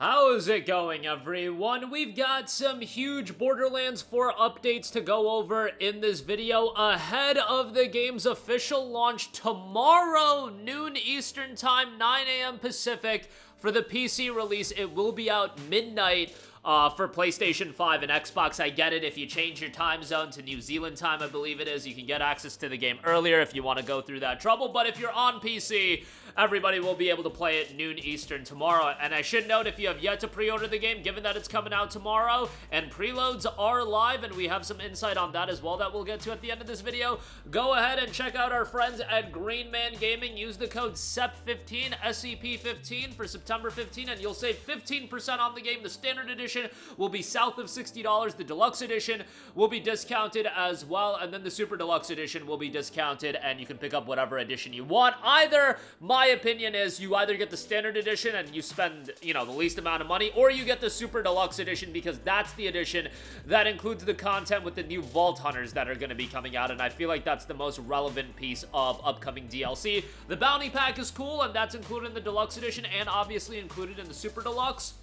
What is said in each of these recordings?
How is it going, everyone? We've got some huge Borderlands 4 updates to go over in this video ahead of the game's official launch tomorrow, noon Eastern Time, 9 a.m. Pacific. For the PC release, it will be out midnight for PlayStation 5 and Xbox. I get it. If you change your time zone to New Zealand time, I believe it is, you can get access to the game earlier if you want to go through that trouble. But if you're on PC, everybody will be able to play it noon Eastern tomorrow. And I should note, if you have yet to pre-order the game, given that it's coming out tomorrow, and preloads are live, and we have some insight on that as well that we'll get to at the end of this video, go ahead and check out our friends at Green Man Gaming. Use the code SEP15, SEP15 for September 15, and you'll save 15% on the game. The standard edition will be south of $60. The deluxe edition will be discounted as well, and then the super deluxe edition will be discounted, and you can pick up whatever edition you want. Either, my opinion is, you either get the standard edition and you spend, the least amount of money, or you get the super deluxe edition, because that's the edition that includes the content with the new Vault Hunters that are going to be coming out, and I feel like that's the most relevant piece of upcoming DLC. The bounty pack is cool, and that's included in the deluxe edition, and obviously included in the super deluxe.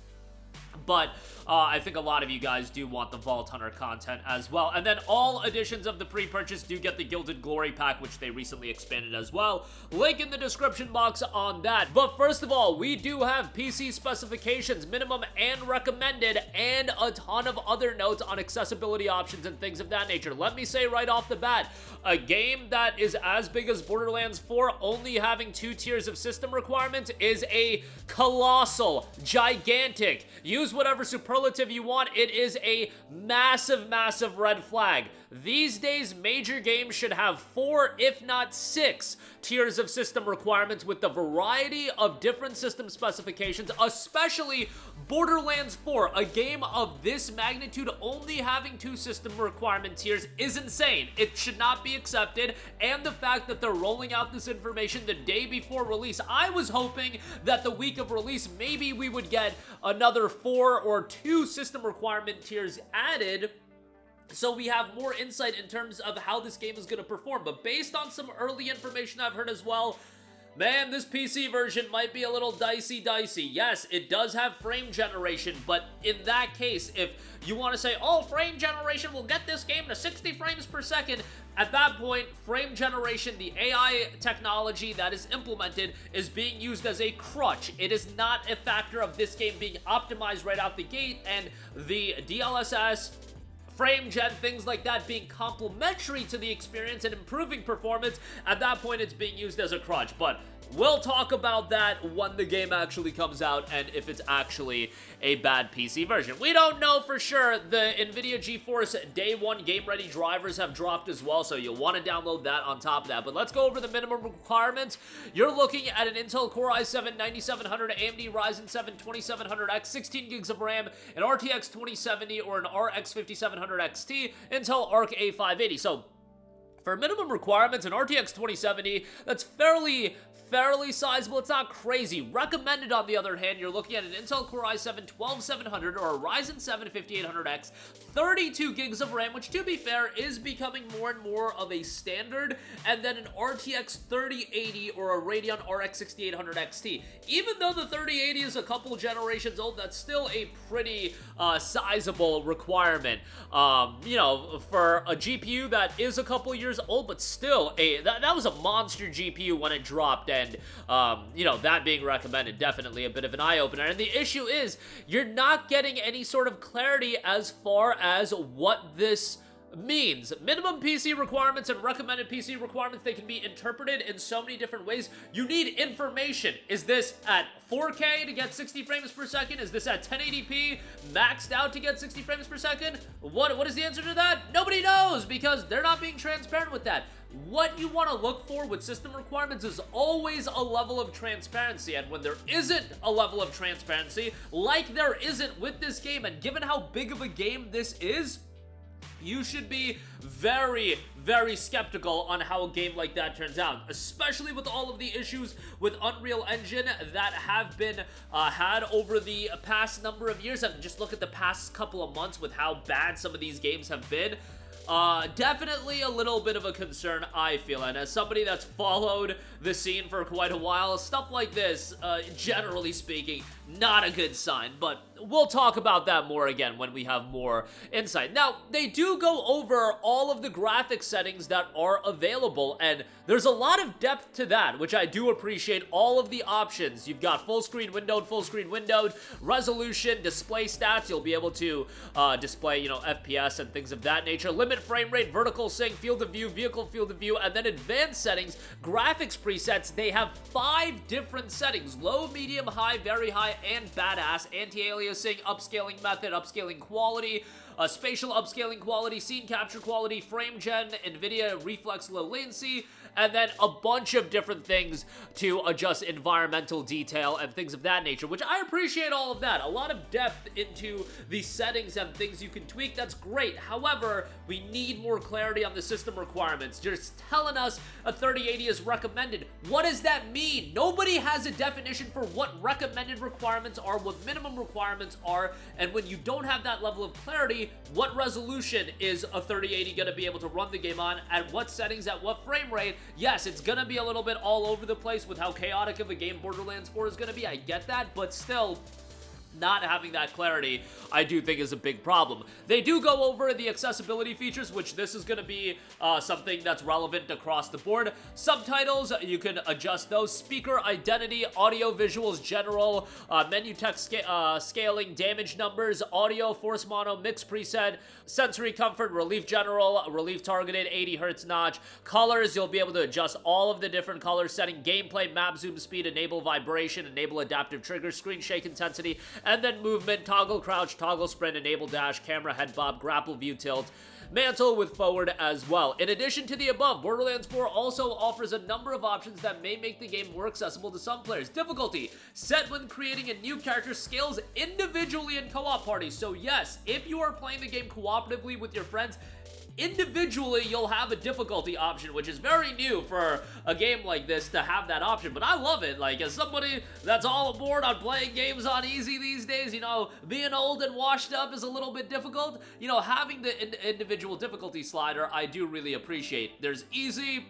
But I think a lot of you guys do want the Vault Hunter content as well. And then all editions of the pre-purchase do get the Gilded Glory pack, which they recently expanded as well. Link in the description box on that. But first of all, we do have PC specifications, minimum and recommended, and a ton of other notes on accessibility options and things of that nature. Let me say right off the bat, a game that is as big as Borderlands 4, only having 2 tiers of system requirements, is a colossal, gigantic, use whatever superlative you want, it is a massive, massive red flag. These days, major games should have 4, if not 6, tiers of system requirements with the variety of different system specifications, especially Borderlands 4. A game of this magnitude only having 2 system requirement tiers is insane. It should not be accepted, and the fact that they're rolling out this information the day before release, I was hoping that the week of release, maybe we would get another 4 or 2 system requirement tiers added, so we have more insight in terms of how this game is going to perform. But based on some early information I've heard as well, man, this PC version might be a little dicey. Yes, it does have frame generation, but in that case, if you want to say, oh, frame generation will get this game to 60 frames per second, at that point, frame generation, the AI technology that is implemented, is being used as a crutch. It is not a factor of this game being optimized right out the gate, and the DLSS, frame gen, things like that being complementary to the experience and improving performance. At that point, it's being used as a crutch. But we'll talk about that when the game actually comes out and if it's actually a bad PC version. We don't know for sure. The NVIDIA GeForce Day 1 game-ready drivers have dropped as well, so you'll want to download that on top of that. But let's go over the minimum requirements. You're looking at an Intel Core i7 9700, AMD Ryzen 7 2700X, 16 gigs of RAM, an RTX 2070 or an RX 5700 XT, Intel Arc A580. So for minimum requirements, an RTX 2070, that's fairly sizable. It's not crazy. Recommended, on the other hand, you're looking at an Intel Core i7 12700 or a Ryzen 7 5800X, 32 gigs of RAM, which, to be fair, is becoming more and more of a standard, and then an RTX 3080 or a Radeon RX 6800 XT. Even though the 3080 is a couple generations old, that's still a pretty sizable requirement. For a GPU that is a couple years old, but still, that was a monster GPU when it dropped, and that being recommended, definitely a bit of an eye-opener. And the issue is, you're not getting any sort of clarity as far as what this means. Minimum PC requirements and recommended PC requirements, they can be interpreted in so many different ways. You need information. Is this at 4K to get 60 frames per second? Is this at 1080p maxed out to get 60 frames per second? What is the answer to that? Nobody knows, because they're not being transparent with that. What you want to look for with system requirements is always a level of transparency, and when there isn't a level of transparency, like there isn't with this game, and given how big of a game this is, you should be very, very skeptical on how a game like that turns out, especially with all of the issues with Unreal Engine that have been had over the past number of years. And just look at the past couple of months with how bad some of these games have been. Definitely a little bit of a concern, I feel, and as somebody that's followed the scene for quite a while, stuff like this, generally speaking, not a good sign, but we'll talk about that more again when we have more insight. Now, they do go over all of the graphic settings that are available, and there's a lot of depth to that, which I do appreciate. All of the options. You've got full screen windowed, resolution, display stats. You'll be able to display, you know, FPS and things of that nature. Limit frame rate, vertical sync, field of view, vehicle field of view, and then advanced settings, graphics presets. They have 5 different settings: low, medium, high, very high, and badass. Anti-aliasing, upscaling method, upscaling quality, spatial upscaling quality, scene capture quality, frame gen, NVIDIA reflex low latency, and then a bunch of different things to adjust environmental detail and things of that nature, which I appreciate all of that. A lot of depth into the settings and things you can tweak. That's great. However, we need more clarity on the system requirements. Just telling us a 3080 is recommended. What does that mean? Nobody has a definition for what recommended requirements are, what minimum requirements are, and when you don't have that level of clarity, what resolution is a 3080 going to be able to run the game on, at what settings, at what frame rate? Yes, it's going to be a little bit all over the place with how chaotic of a game Borderlands 4 is going to be. I get that, but still, not having that clarity, I do think is a big problem. They do go over the accessibility features, which this is going to be something that's relevant across the board. Subtitles, you can adjust those. Speaker identity, audio visuals general, menu text scaling, damage numbers, audio, force mono, mix preset, sensory comfort, relief general, relief targeted, 80 hertz notch. Colors, you'll be able to adjust all of the different color setting. Gameplay, map zoom speed, enable vibration, enable adaptive triggers, screen shake intensity, and then movement, toggle crouch, toggle sprint, enable dash, camera head bob, grapple view tilt, mantle with forward as well. In addition to the above, Borderlands 4 also offers a number of options that may make the game more accessible to some players. Difficulty, set when creating a new character, scales individually in co-op parties. So yes, if you are playing the game cooperatively with your friends, individually you'll have a difficulty option, which is very new for a game like this to have that option, but I love it. Like, as somebody that's all aboard on playing games on easy these days, you know, being old and washed up is a little bit difficult, you know, having the individual difficulty slider I do really appreciate. There's easy,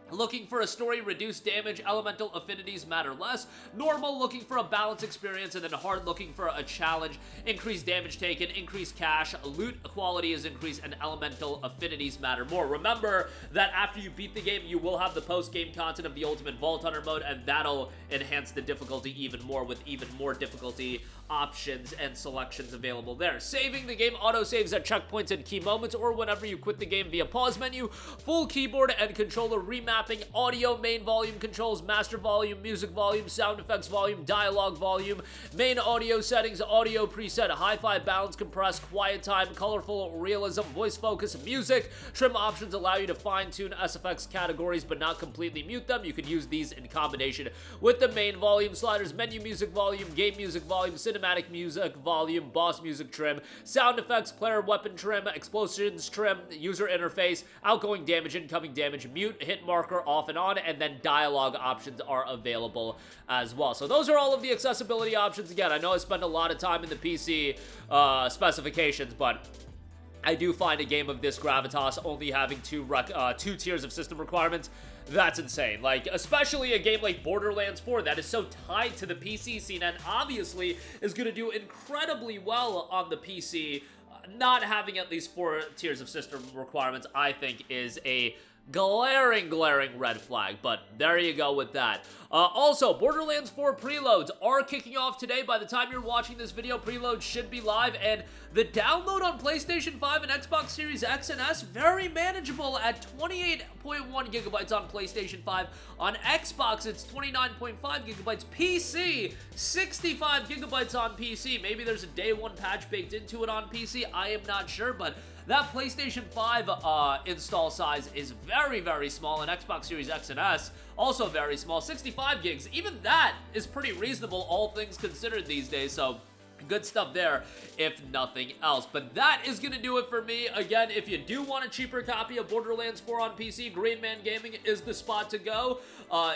looking for a story, reduced damage, elemental affinities matter less. Normal, looking for a balanced experience, and then hard, looking for a challenge. Increased damage taken, increased cash, loot quality is increased, and elemental affinities matter more. Remember that after you beat the game, you will have the post-game content of the Ultimate Vault Hunter mode, and that'll enhance the difficulty even more with even more difficulty options and selections available there. Saving the game auto-saves at checkpoints and key moments, or whenever you quit the game via pause menu. Full keyboard and controller remapping, audio main volume controls, master volume, music volume, sound effects volume, dialogue volume, main audio settings, audio preset, hi-fi balance, compress, quiet time, colorful realism, voice focus, music. Trim options allow you to fine-tune SFX categories but not completely mute them. You can use these in combination with the main volume sliders. Menu music volume, game music volume, cinematic music volume, boss music trim, sound effects, player weapon trim, explosions trim, user interface, outgoing damage, incoming damage, mute, hit marker, off and on, and then dialogue options are available as well. So those are all of the accessibility options. Again, I know I spent a lot of time in the PC specifications, but I do find a game of this gravitas only having two tiers of system requirements. That's insane. Like, especially a game like Borderlands 4 that is so tied to the PC scene and obviously is going to do incredibly well on the PC. Not having at least 4 tiers of system requirements, I think, is a glaring red flag, but there you go with that. Also, Borderlands 4 preloads are kicking off today. By the time you're watching this video, preloads should be live, and the download on PlayStation 5 and Xbox Series X and S, very manageable at 28.1 gigabytes on PlayStation 5. On Xbox, it's 29.5 gigabytes. PC, 65 gigabytes on PC. Maybe there's a day one patch baked into it on PC. I am not sure, but that PlayStation 5 install size is very small, and Xbox Series X and S also very small, 65 gigs. Even that is pretty reasonable, all things considered these days, so Good stuff there, if nothing else. But that is going to do it for me. Again, if you do want a cheaper copy of Borderlands 4 on PC, Green Man Gaming is the spot to go.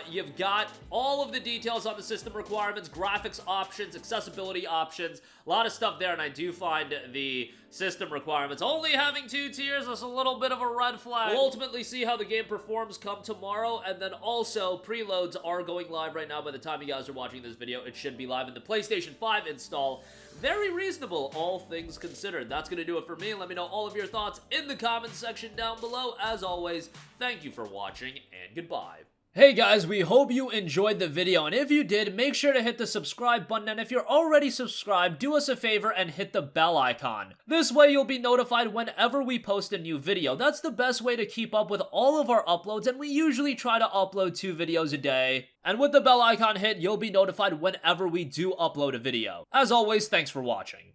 You've got all of the details on the system requirements, graphics options, accessibility options, a lot of stuff there, and I do find the system requirements only having 2 tiers is a little bit of a red flag. We'll ultimately see how the game performs come tomorrow, and then also preloads are going live right now. By the time you guys are watching this video, it should be live in the PlayStation 5 install. Very reasonable, all things considered. That's going to do it for me. Let me know all of your thoughts in the comments section down below. As always, thank you for watching, and goodbye. Hey guys, we hope you enjoyed the video, and if you did, make sure to hit the subscribe button, and if you're already subscribed, do us a favor and hit the bell icon. This way you'll be notified whenever we post a new video. That's the best way to keep up with all of our uploads, and we usually try to upload 2 videos a day. And with the bell icon hit, you'll be notified whenever we do upload a video. As always, thanks for watching.